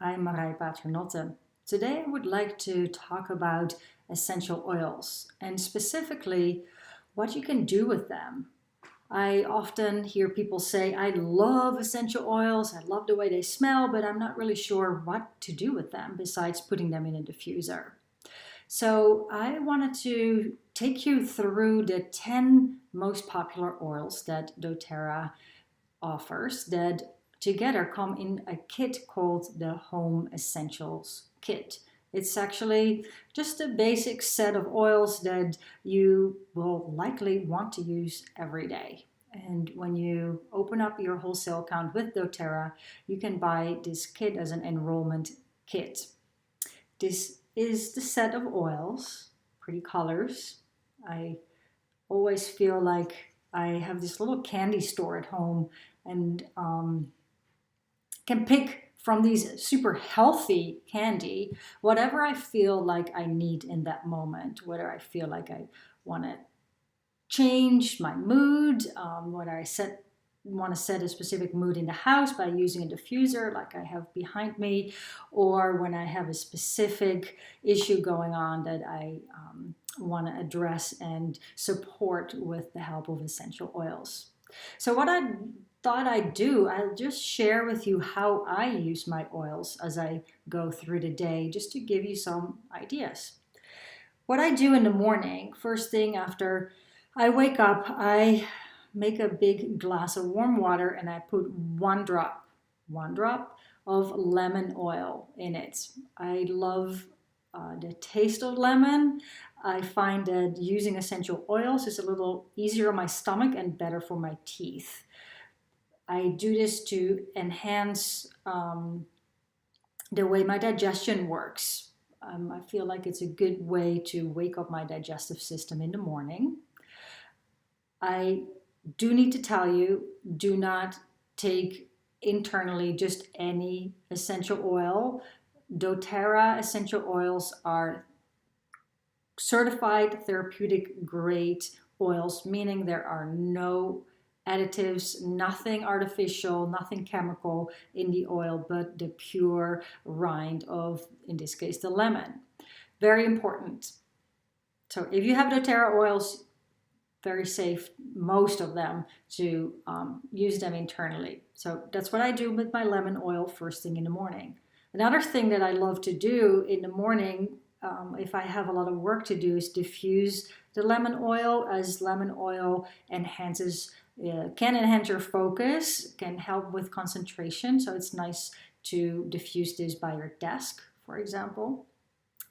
I'm Marij Paternotte. Today I would like to talk about essential oils and specifically what you can do with them. I often hear people say, I love essential oils, I love the way they smell, but I'm not really sure what to do with them besides putting them in a diffuser. So I wanted to take you through the 10 most popular oils that doTERRA offers that together come in a kit called the Home Essentials Kit. It's actually just a basic set of oils that you will likely want to use every day. And when you open up your wholesale account with doTERRA, you can buy this kit as an enrollment kit. This is the set of oils, pretty colors. I always feel like I have this little candy store at home and can pick from these super healthy candy whatever I feel like I need in that moment, whether I feel like I want to change my mood, whether I want to set a specific mood in the house by using a diffuser like I have behind me, or when I have a specific issue going on that I want to address and support with the help of essential oils. So what I thought I'd do, I'll just share with you how I use my oils as I go through the day, just to give you some ideas. What I do in the morning, first thing after I wake up, I make a big glass of warm water and I put one drop of lemon oil in it. I love the taste of lemon. I find that using essential oils is a little easier on my stomach and better for my teeth. I do this to enhance the way my digestion works. I feel like it's a good way to wake up my digestive system in the morning. I do need to tell you, do not take internally just any essential oil. doTERRA essential oils are certified therapeutic grade oils, meaning there are no additives, nothing artificial, nothing chemical in the oil, but the pure rind of, in this case, the lemon. Very important. So if you have doTERRA oils, very safe, most of them, to use them internally. So that's what I do with my lemon oil first thing in the morning. Another thing that I love to do in the morning, if I have a lot of work to do, is diffuse the lemon oil, as lemon oil can enhance your focus, can help with concentration. So it's nice to diffuse this by your desk, for example.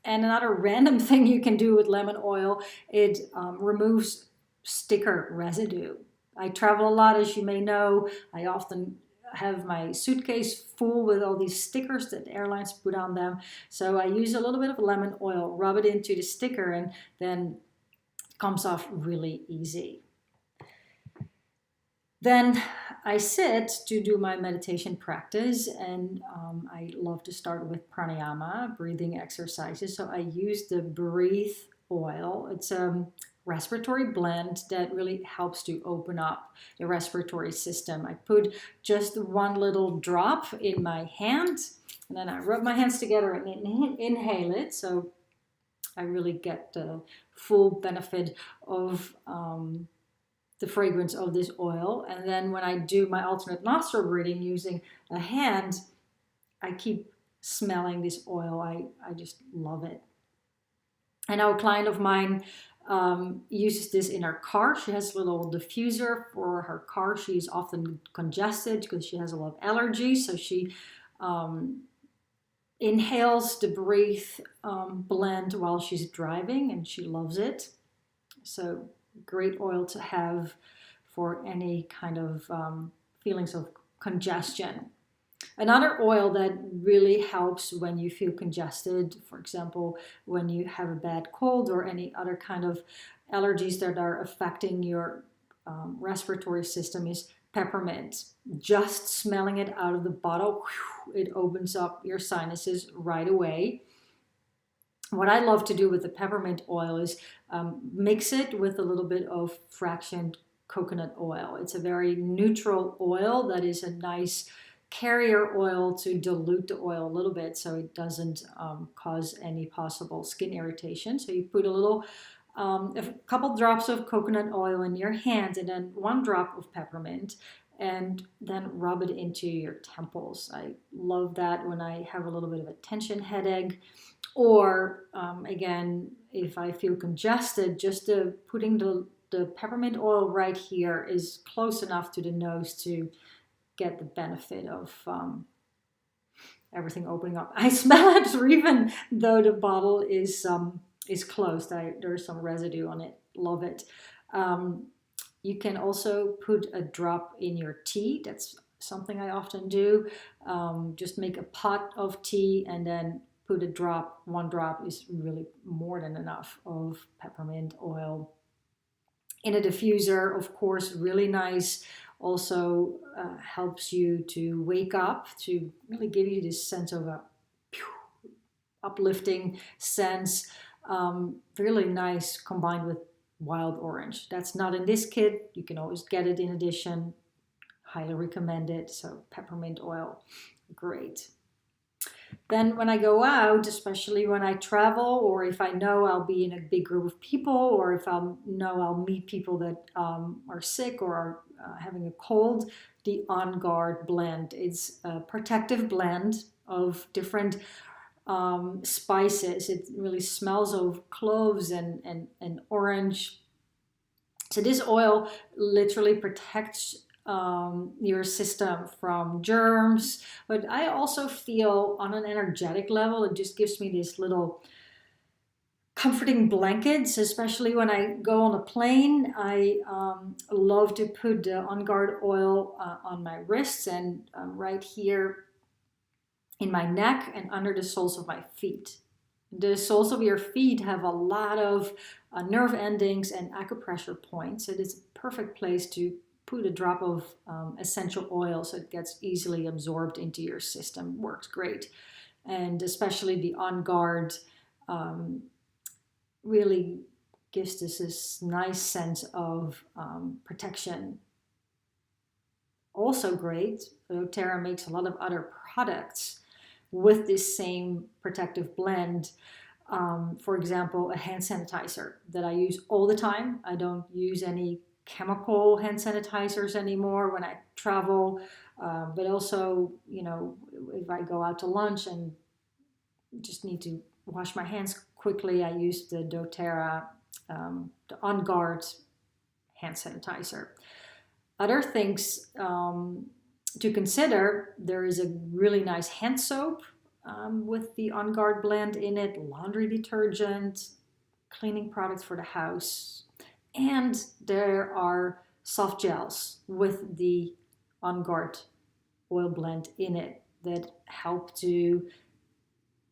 And another random thing you can do with lemon oil, it removes sticker residue. I travel a lot, as you may know. I often have my suitcase full with all these stickers that airlines put on them. So I use a little bit of lemon oil, rub it into the sticker, and then it comes off really easy. Then I sit to do my meditation practice, and I love to start with pranayama, breathing exercises. So I use the Breathe oil. It's a respiratory blend that really helps to open up the respiratory system. I put just one little drop in my hand, and then I rub my hands together and inhale it. So I really get the full benefit of the fragrance of this oil. And then when I do my alternate nostril breathing using a hand, I keep smelling this oil. I just love it. I know a client of mine uses this in her car. She has a little diffuser for her car. She's often congested because she has a lot of allergies. So she inhales the Breathe blend while she's driving, and she loves it. So great oil to have for any kind of feelings of congestion. Another oil that really helps when you feel congested, for example, when you have a bad cold or any other kind of allergies that are affecting your respiratory system, is peppermint. Just smelling it out of the bottle, it opens up your sinuses right away. What I love to do with the peppermint oil is mix it with a little bit of fractioned coconut oil. It's a very neutral oil that is a nice carrier oil to dilute the oil a little bit so it doesn't cause any possible skin irritation. So you put a couple drops of coconut oil in your hand and then 1 drop of peppermint, and then rub it into your temples. I love that when I have a little bit of a tension headache, or again, if I feel congested, just putting the peppermint oil right here is close enough to the nose to get the benefit of everything opening up. I smell it even though the bottle is closed. There's some residue on it. Love it. You can also put a drop in your tea. That's something I often do. Just make a pot of tea and then put a drop. 1 drop is really more than enough of peppermint oil. In a diffuser, of course, really nice. Also helps you to wake up, to really give you this sense of a uplifting sense. Really nice combined with wild orange. That's not in this kit. You can always get it in addition. Highly recommend it. So peppermint oil, great. Then when I go out, especially when I travel, or if I know I'll be in a big group of people, or if I know I'll meet people that are sick or are having a cold, the On Guard blend. It's a protective blend of different spices. It really smells of cloves and orange. So this oil literally protects your system from germs, but I also feel on an energetic level, it just gives me this little comforting blankets, especially when I go on a plane. I love to put the On Guard oil on my wrists and right here in my neck and under the soles of my feet. The soles of your feet have a lot of nerve endings and acupressure points. It is a perfect place to put a drop of essential oil so it gets easily absorbed into your system. Works great. And especially the On Guard really gives this nice sense of protection. Also great, doTERRA makes a lot of other products with this same protective blend. For example, a hand sanitizer that I use all the time. I don't use any chemical hand sanitizers anymore when I travel, but also, you know, if I go out to lunch and just need to wash my hands quickly, I use the doTERRA, the On Guard hand sanitizer. Other things to consider, there is a really nice hand soap with the On Guard blend in it, laundry detergent, cleaning products for the house, and there are soft gels with the On Guard oil blend in it that help to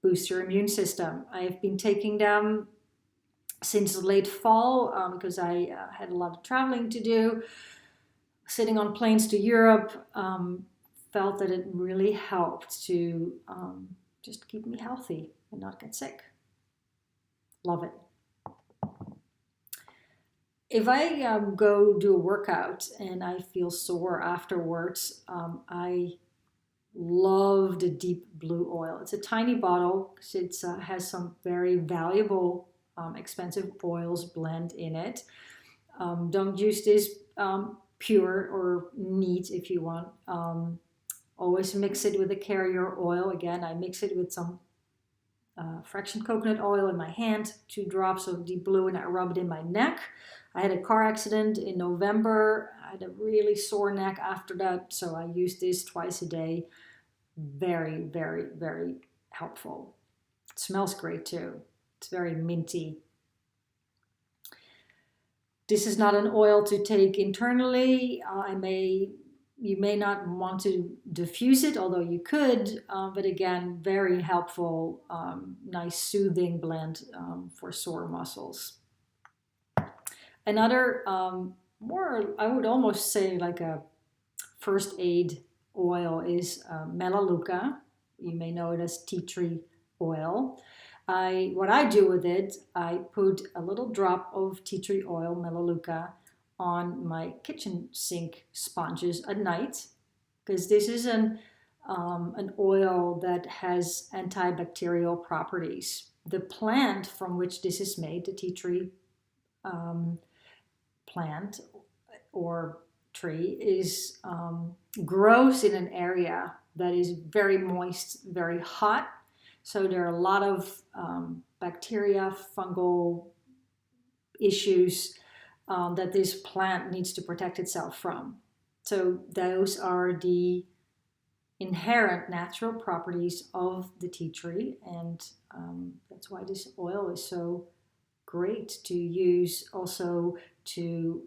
boost your immune system. I've been taking them since late fall because I had a lot of traveling to do. Sitting on planes to Europe, felt that it really helped to just keep me healthy and not get sick. Love it. If I go do a workout and I feel sore afterwards, I love the Deep Blue oil. It's a tiny bottle because it has some very valuable, expensive oils blend in it. Don't use this pure or neat if you want. Always mix it with a carrier oil. Again, I mix it with some fraction coconut oil in my hand, 2 drops of Deep Blue, and I rub it in my neck. I had a car accident in November. I had a really sore neck after that, so I use this twice a day. Very, very, very helpful. It smells great too. It's very minty. This is not an oil to take internally. You may not want to diffuse it, although you could, but again, very helpful, nice soothing blend for sore muscles. Another more, I would almost say like a first aid oil is Melaleuca. You may know it as tea tree oil. What I do with it, I put a little drop of tea tree oil, Melaleuca, on my kitchen sink sponges at night, because this is an an oil that has antibacterial properties. The plant from which this is made, the tea tree um, plant or tree, is grows in an area that is very moist, very hot. So there are a lot of bacteria, fungal issues that this plant needs to protect itself from. So those are the inherent natural properties of the tea tree, and that's why this oil is so great to use also to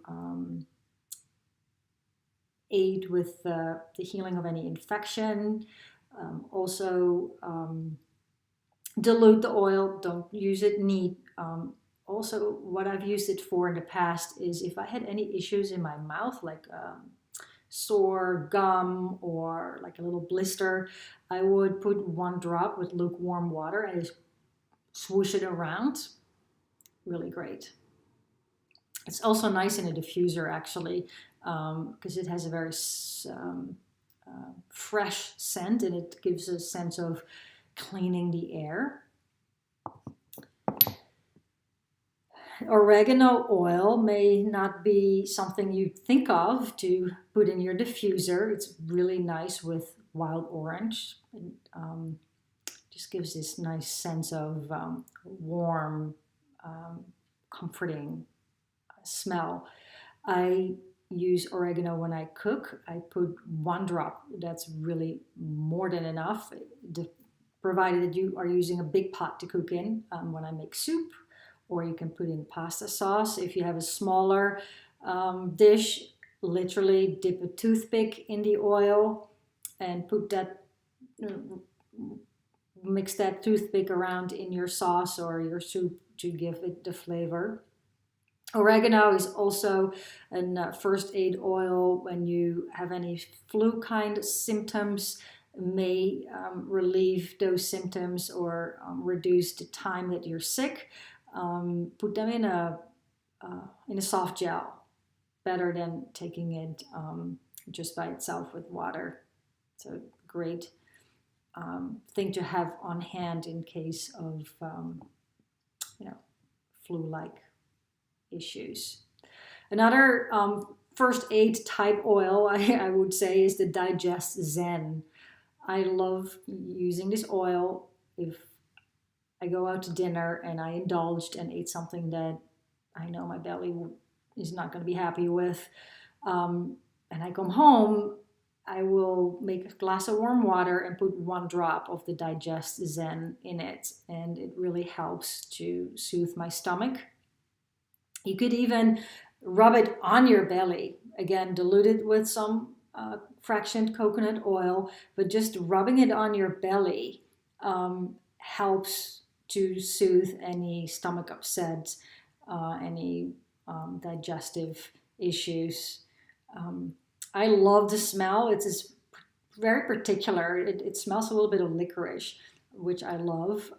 aid with the healing of any infection. Also, dilute the oil, don't use it neat. Also, what I've used it for in the past is if I had any issues in my mouth, like sore gum or like a little blister, I would put 1 drop with lukewarm water and just swoosh it around. Really great. It's also nice in a diffuser, actually, because it has a very fresh scent, and it gives a sense of cleaning the air. Oregano oil may not be something you think of to put in your diffuser. It's really nice with wild orange. It just gives this nice sense of warm, comforting smell. I use oregano when I cook. I put 1 drop. That's really more than enough, provided that you are using a big pot to cook in when I make soup, or you can put in pasta sauce. If you have a smaller dish, literally dip a toothpick in the oil and put that, mix that toothpick around in your sauce or your soup to give it the flavor. Oregano is also a first aid oil when you have any flu kind of symptoms, may relieve those symptoms or reduce the time that you're sick. Put them in a soft gel, better than taking it just by itself with water. So great thing to have on hand in case of flu-like issues. Another first aid type oil I would say is the Digest Zen. I love using this oil if I go out to dinner and I indulged and ate something that I know my belly is not going to be happy with. And I come home, I will make a glass of warm water and put 1 drop of the Digest Zen in it. And it really helps to soothe my stomach. You could even rub it on your belly. Again, dilute it with some fractioned coconut oil, but just rubbing it on your belly helps to soothe any stomach upset, any digestive issues. I love the smell. It's very particular. It smells a little bit of licorice, which I love.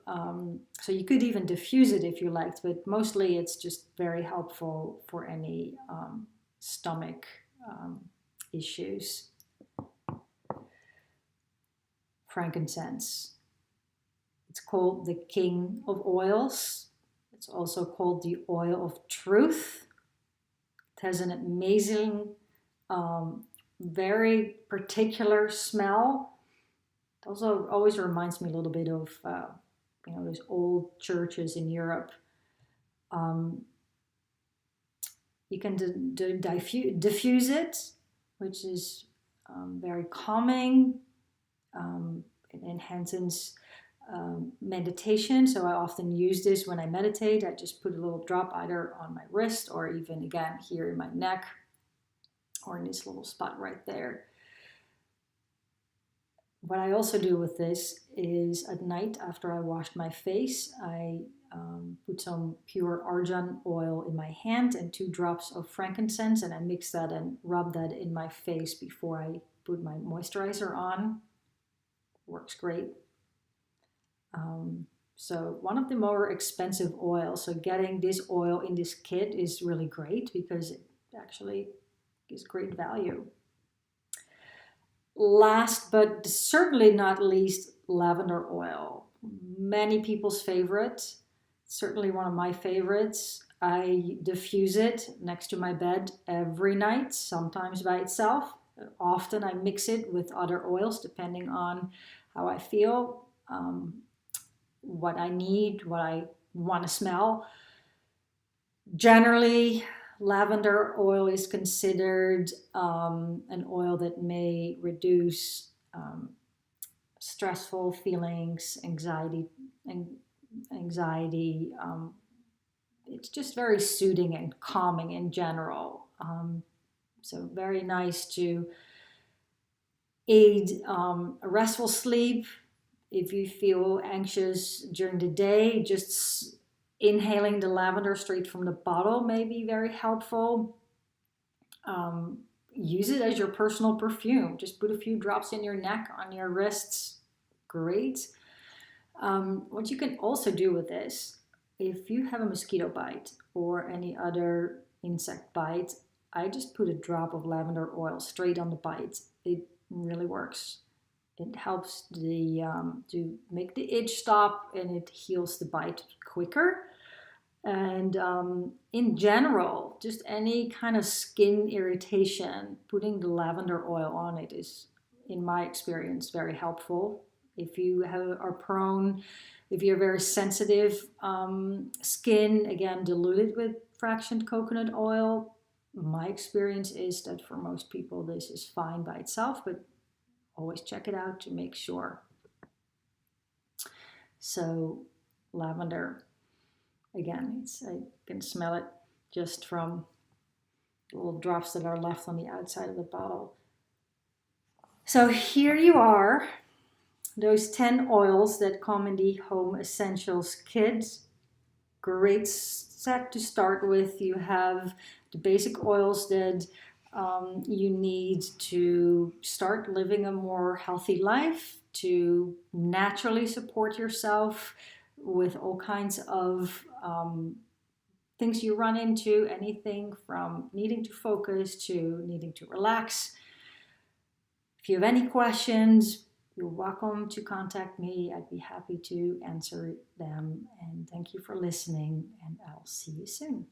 So you could even diffuse it if you liked, but mostly it's just very helpful for any stomach issues. Frankincense. It's called the king of oils. It's also called the oil of truth. It has an amazing, very particular smell. It also always reminds me a little bit of, those old churches in Europe. You can diffuse it, which is very calming. It enhances meditation. So I often use this when I meditate. I just put a little drop either on my wrist or even again here in my neck or in this little spot right there. What I also do with this is at night after I wash my face, I put some pure argan oil in my hand and 2 drops of frankincense, and I mix that and rub that in my face before I put my moisturizer on. Works great. So one of the more expensive oils, so getting this oil in this kit is really great because it actually gives great value. Last but certainly not least, lavender oil. Many people's favorite, certainly one of my favorites. I diffuse it next to my bed every night, sometimes by itself. Often I mix it with other oils depending on how I feel, what I need, what I want to smell. Generally, lavender oil is considered an oil that may reduce stressful feelings, anxiety. It's just very soothing and calming in general. So very nice to aid a restful sleep. If you feel anxious during the day, just inhaling the lavender straight from the bottle may be very helpful. Use it as your personal perfume. Just put a few drops in your neck, on your wrists. Great. What you can also do with this, if you have a mosquito bite or any other insect bite, I just put a drop of lavender oil straight on the bite. It really works. It helps to make the itch stop, and it heals the bite quicker. And in general, just any kind of skin irritation, putting the lavender oil on it is, in my experience, very helpful. If you are prone, if you're very sensitive skin, again, dilute it with fractioned coconut oil. My experience is that for most people, this is fine by itself, but always check it out to make sure. So lavender, again, I can smell it just from the little drops that are left on the outside of the bottle. So here you are, those 10 oils that come in the Home Essentials kit. Great set to start with. You have the basic oils that you need to start living a more healthy life, to naturally support yourself with all kinds of things you run into, anything from needing to focus to needing to relax. If you have any questions, you're welcome to contact me. I'd be happy to answer them. And thank you for listening, and I'll see you soon.